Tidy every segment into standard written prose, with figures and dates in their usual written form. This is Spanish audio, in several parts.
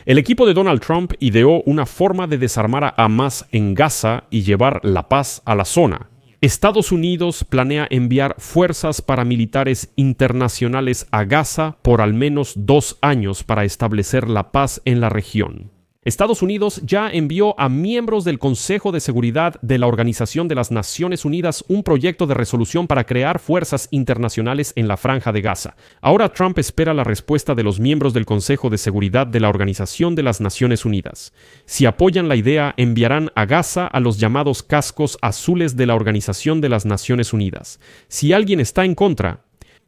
El equipo de Donald Trump ideó una forma de desarmar a Hamás en Gaza y llevar la paz a la zona. Estados Unidos planea enviar fuerzas paramilitares internacionales a Gaza por al menos 2 años para establecer la paz en la región. Estados Unidos ya envió a miembros del Consejo de Seguridad de la Organización de las Naciones Unidas un proyecto de resolución para crear fuerzas internacionales en la Franja de Gaza. Ahora Trump espera la respuesta de los miembros del Consejo de Seguridad de la Organización de las Naciones Unidas. Si apoyan la idea, enviarán a Gaza a los llamados cascos azules de la Organización de las Naciones Unidas. Si alguien está en contra,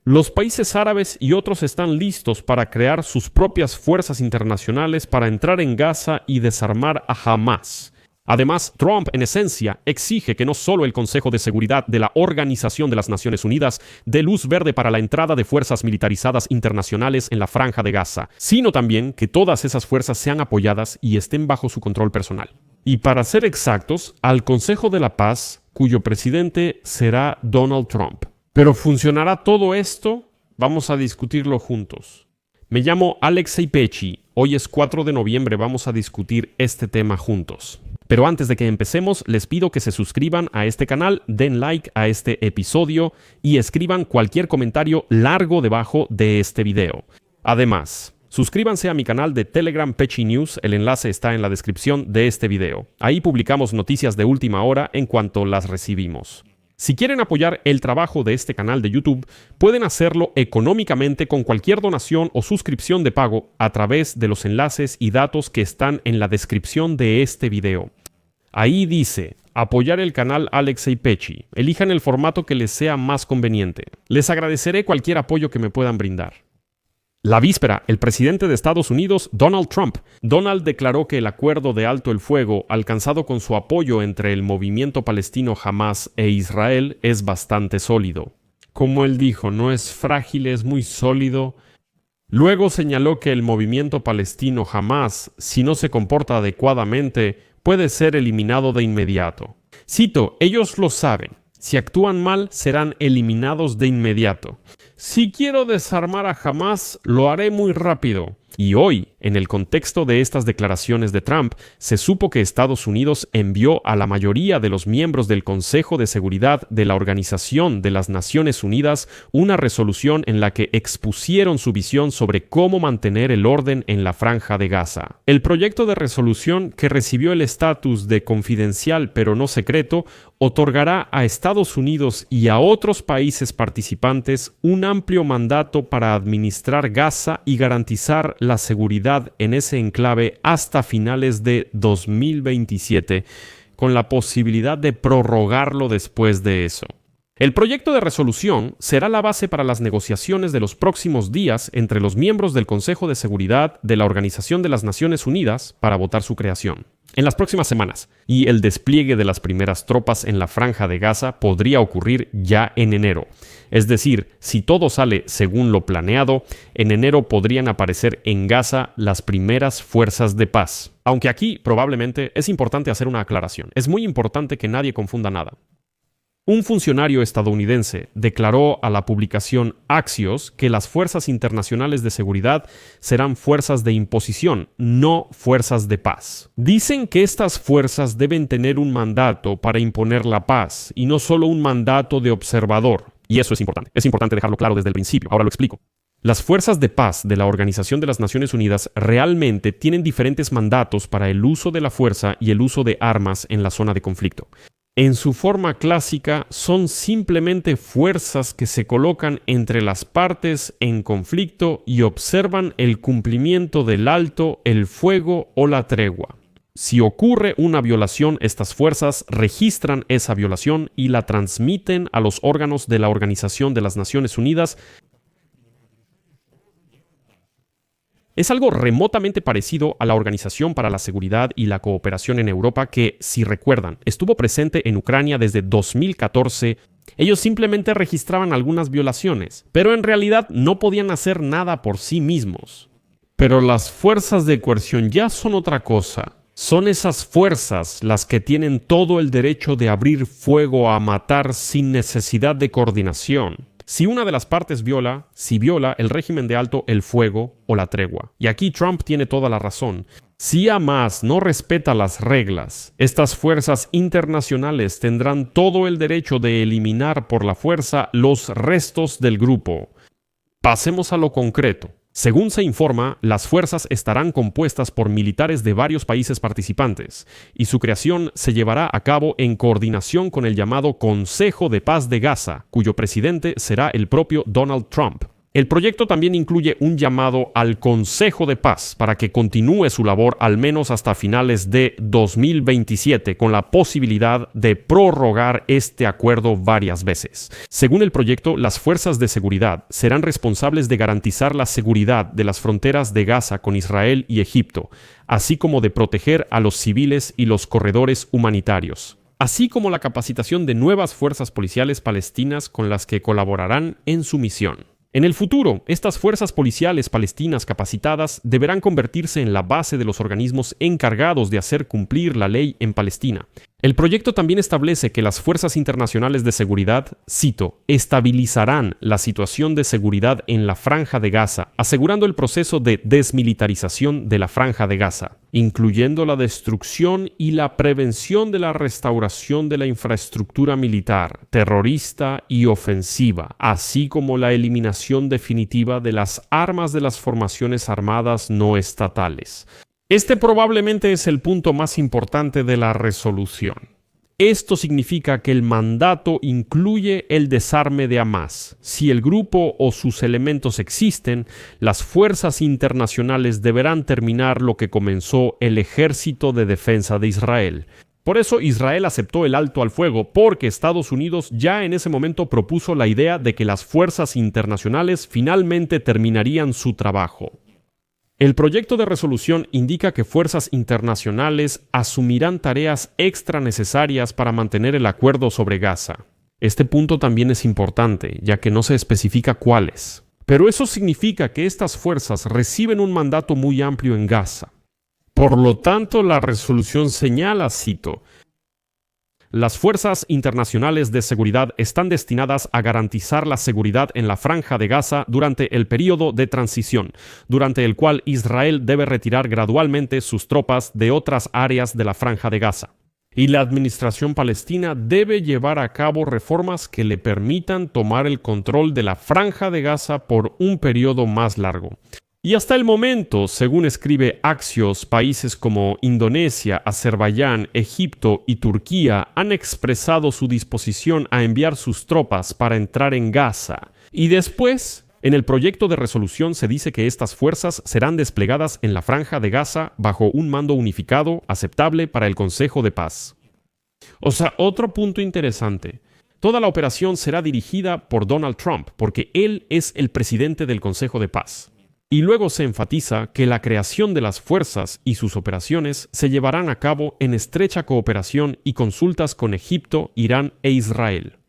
los países árabes y otros están listos para crear sus propias fuerzas internacionales para entrar en Gaza y desarmar a Hamás. Además, Trump, en esencia, exige que no solo el Consejo de Seguridad de la Organización de las Naciones Unidas dé luz verde para la entrada de fuerzas militarizadas internacionales en la Franja de Gaza, sino también que todas esas fuerzas sean apoyadas y estén bajo su control personal. Y para ser exactos, al Consejo de la Paz, cuyo presidente será Donald Trump. ¿Pero funcionará todo esto? Vamos a discutirlo juntos. Me llamo Alexei Pechi. Hoy es 4 de noviembre, vamos a discutir este tema juntos. Pero antes de que empecemos, les pido que se suscriban a este canal, den like a este episodio y escriban cualquier comentario largo debajo de este video. Además, suscríbanse a mi canal de Telegram Pechi News, el enlace está en la descripción de este video. Ahí publicamos noticias de última hora en cuanto las recibimos. Si quieren apoyar el trabajo de este canal de YouTube, pueden hacerlo económicamente con cualquier donación o suscripción de pago a través de los enlaces y datos que están en la descripción de este video. Ahí dice, apoyar el canal Alexei Pechi. Elijan el formato que les sea más conveniente. Les agradeceré cualquier apoyo que me puedan brindar. La víspera, el presidente de Estados Unidos, Donald Trump, declaró que el acuerdo de alto el fuego alcanzado con su apoyo entre el movimiento palestino Hamás e Israel es bastante sólido. Como él dijo, no es frágil, es muy sólido. Luego señaló que el movimiento palestino Hamás, si no se comporta adecuadamente, puede ser eliminado de inmediato. Cito, ellos lo saben. Si actúan mal, serán eliminados de inmediato. Si quiero desarmar a Hamás, lo haré muy rápido. Y hoy, en el contexto de estas declaraciones de Trump, se supo que Estados Unidos envió a la mayoría de los miembros del Consejo de Seguridad de la Organización de las Naciones Unidas una resolución en la que expusieron su visión sobre cómo mantener el orden en la Franja de Gaza. El proyecto de resolución, que recibió el estatus de confidencial pero no secreto, otorgará a Estados Unidos y a otros países participantes un amplio mandato para administrar Gaza y garantizar la seguridad en ese enclave hasta finales de 2027, con la posibilidad de prorrogarlo después de eso. El proyecto de resolución será la base para las negociaciones de los próximos días entre los miembros del Consejo de Seguridad de la Organización de las Naciones Unidas para votar su creación. En las próximas semanas, y el despliegue de las primeras tropas en la Franja de Gaza podría ocurrir ya en enero. Es decir, si todo sale según lo planeado, en enero podrían aparecer en Gaza las primeras fuerzas de paz. Aunque aquí, probablemente, es importante hacer una aclaración. Es muy importante que nadie confunda nada. Un funcionario estadounidense declaró a la publicación Axios que las fuerzas internacionales de seguridad serán fuerzas de imposición, no fuerzas de paz. Dicen que estas fuerzas deben tener un mandato para imponer la paz y no solo un mandato de observador. Y eso es importante dejarlo claro desde el principio. Ahora lo explico. Las fuerzas de paz de la Organización de las Naciones Unidas realmente tienen diferentes mandatos para el uso de la fuerza y el uso de armas en la zona de conflicto. En su forma clásica, son simplemente fuerzas que se colocan entre las partes en conflicto y observan el cumplimiento del alto, el fuego o la tregua. Si ocurre una violación, estas fuerzas registran esa violación y la transmiten a los órganos de la Organización de las Naciones Unidas. Es algo remotamente parecido a la Organización para la Seguridad y la Cooperación en Europa que, si recuerdan, estuvo presente en Ucrania desde 2014. Ellos simplemente registraban algunas violaciones, pero en realidad no podían hacer nada por sí mismos. Pero las fuerzas de coerción ya son otra cosa. Son esas fuerzas las que tienen todo el derecho de abrir fuego a matar sin necesidad de coordinación. si una de las partes viola el régimen de alto el fuego o la tregua. Y aquí Trump tiene toda la razón. Si Hamás no respeta las reglas, estas fuerzas internacionales tendrán todo el derecho de eliminar por la fuerza los restos del grupo. Pasemos a lo concreto. Según se informa, las fuerzas estarán compuestas por militares de varios países participantes, y su creación se llevará a cabo en coordinación con el llamado Consejo de Paz de Gaza, cuyo presidente será el propio Donald Trump. El proyecto también incluye un llamado al Consejo de Paz para que continúe su labor al menos hasta finales de 2027, con la posibilidad de prorrogar este acuerdo varias veces. Según el proyecto, las fuerzas de seguridad serán responsables de garantizar la seguridad de las fronteras de Gaza con Israel y Egipto, así como de proteger a los civiles y los corredores humanitarios, así como la capacitación de nuevas fuerzas policiales palestinas con las que colaborarán en su misión. En el futuro, estas fuerzas policiales palestinas capacitadas deberán convertirse en la base de los organismos encargados de hacer cumplir la ley en Palestina. El proyecto también establece que las fuerzas internacionales de seguridad, cito, estabilizarán la situación de seguridad en la Franja de Gaza, asegurando el proceso de desmilitarización de la Franja de Gaza, incluyendo la destrucción y la prevención de la restauración de la infraestructura militar, terrorista y ofensiva, así como la eliminación definitiva de las armas de las formaciones armadas no estatales. Este probablemente es el punto más importante de la resolución. Esto significa que el mandato incluye el desarme de Hamás. Si el grupo o sus elementos existen, las fuerzas internacionales deberán terminar lo que comenzó el Ejército de Defensa de Israel. Por eso Israel aceptó el alto al fuego, porque Estados Unidos ya en ese momento propuso la idea de que las fuerzas internacionales finalmente terminarían su trabajo. El proyecto de resolución indica que fuerzas internacionales asumirán tareas extra necesarias para mantener el acuerdo sobre Gaza. Este punto también es importante, ya que no se especifica cuáles. Pero eso significa que estas fuerzas reciben un mandato muy amplio en Gaza. Por lo tanto, la resolución señala, cito, las fuerzas internacionales de seguridad están destinadas a garantizar la seguridad en la Franja de Gaza durante el período de transición, durante el cual Israel debe retirar gradualmente sus tropas de otras áreas de la Franja de Gaza. Y la administración palestina debe llevar a cabo reformas que le permitan tomar el control de la Franja de Gaza por un periodo más largo. Y hasta el momento, según escribe Axios, países como Indonesia, Azerbaiyán, Egipto y Turquía han expresado su disposición a enviar sus tropas para entrar en Gaza. Y después, en el proyecto de resolución se dice que estas fuerzas serán desplegadas en la Franja de Gaza bajo un mando unificado aceptable para el Consejo de Paz. O sea, otro punto interesante. Toda la operación será dirigida por Donald Trump, porque él es el presidente del Consejo de Paz. Y luego se enfatiza que la creación de las fuerzas y sus operaciones se llevarán a cabo en estrecha cooperación y consultas con Egipto, Irán e Israel.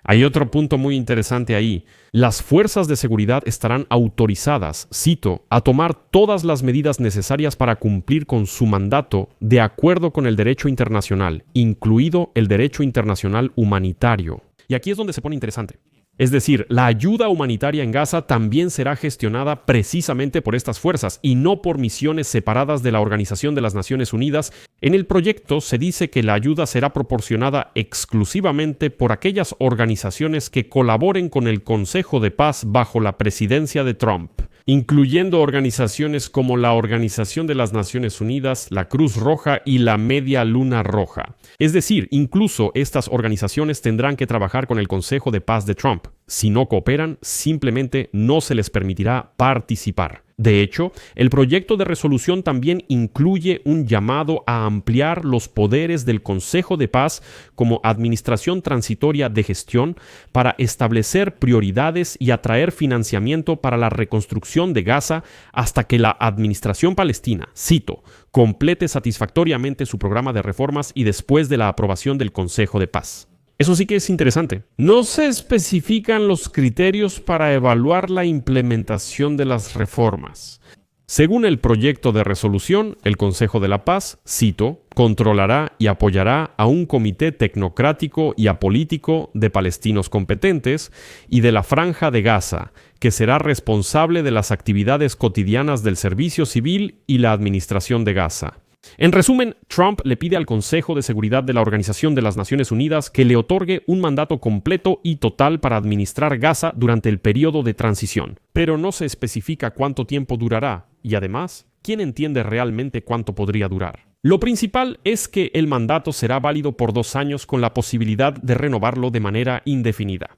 Hay otro punto muy interesante ahí. Las fuerzas de seguridad estarán autorizadas, cito, a tomar todas las medidas necesarias para cumplir con su mandato de acuerdo con el derecho internacional, incluido el derecho internacional humanitario. Y aquí es donde se pone interesante. Es decir, la ayuda humanitaria en Gaza también será gestionada precisamente por estas fuerzas y no por misiones separadas de la Organización de las Naciones Unidas. En el proyecto se dice que la ayuda será proporcionada exclusivamente por aquellas organizaciones que colaboren con el Consejo de Paz bajo la presidencia de Trump, incluyendo organizaciones como la Organización de las Naciones Unidas, la Cruz Roja y la Media Luna Roja. Es decir, incluso estas organizaciones tendrán que trabajar con el Consejo de Paz de Trump. Si no cooperan, simplemente no se les permitirá participar. De hecho, el proyecto de resolución también incluye un llamado a ampliar los poderes del Consejo de Paz como administración transitoria de gestión para establecer prioridades y atraer financiamiento para la reconstrucción de Gaza hasta que la administración palestina, cito, complete satisfactoriamente su programa de reformas y después de la aprobación del Consejo de Paz. Eso sí que es interesante. No se especifican los criterios para evaluar la implementación de las reformas. Según el proyecto de resolución, el Consejo de la Paz, cito, controlará y apoyará a un comité tecnocrático y apolítico de palestinos competentes y de la Franja de Gaza, que será responsable de las actividades cotidianas del servicio civil y la administración de Gaza. En resumen, Trump le pide al Consejo de Seguridad de la Organización de las Naciones Unidas que le otorgue un mandato completo y total para administrar Gaza durante el periodo de transición. Pero no se especifica cuánto tiempo durará y además, ¿quién entiende realmente cuánto podría durar? Lo principal es que el mandato será válido por 2 años con la posibilidad de renovarlo de manera indefinida.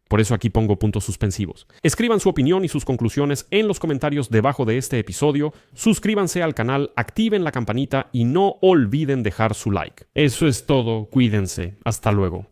Por eso aquí pongo puntos suspensivos. Escriban su opinión y sus conclusiones en los comentarios debajo de este episodio, suscríbanse al canal, activen la campanita y no olviden dejar su like. Eso es todo, cuídense, hasta luego.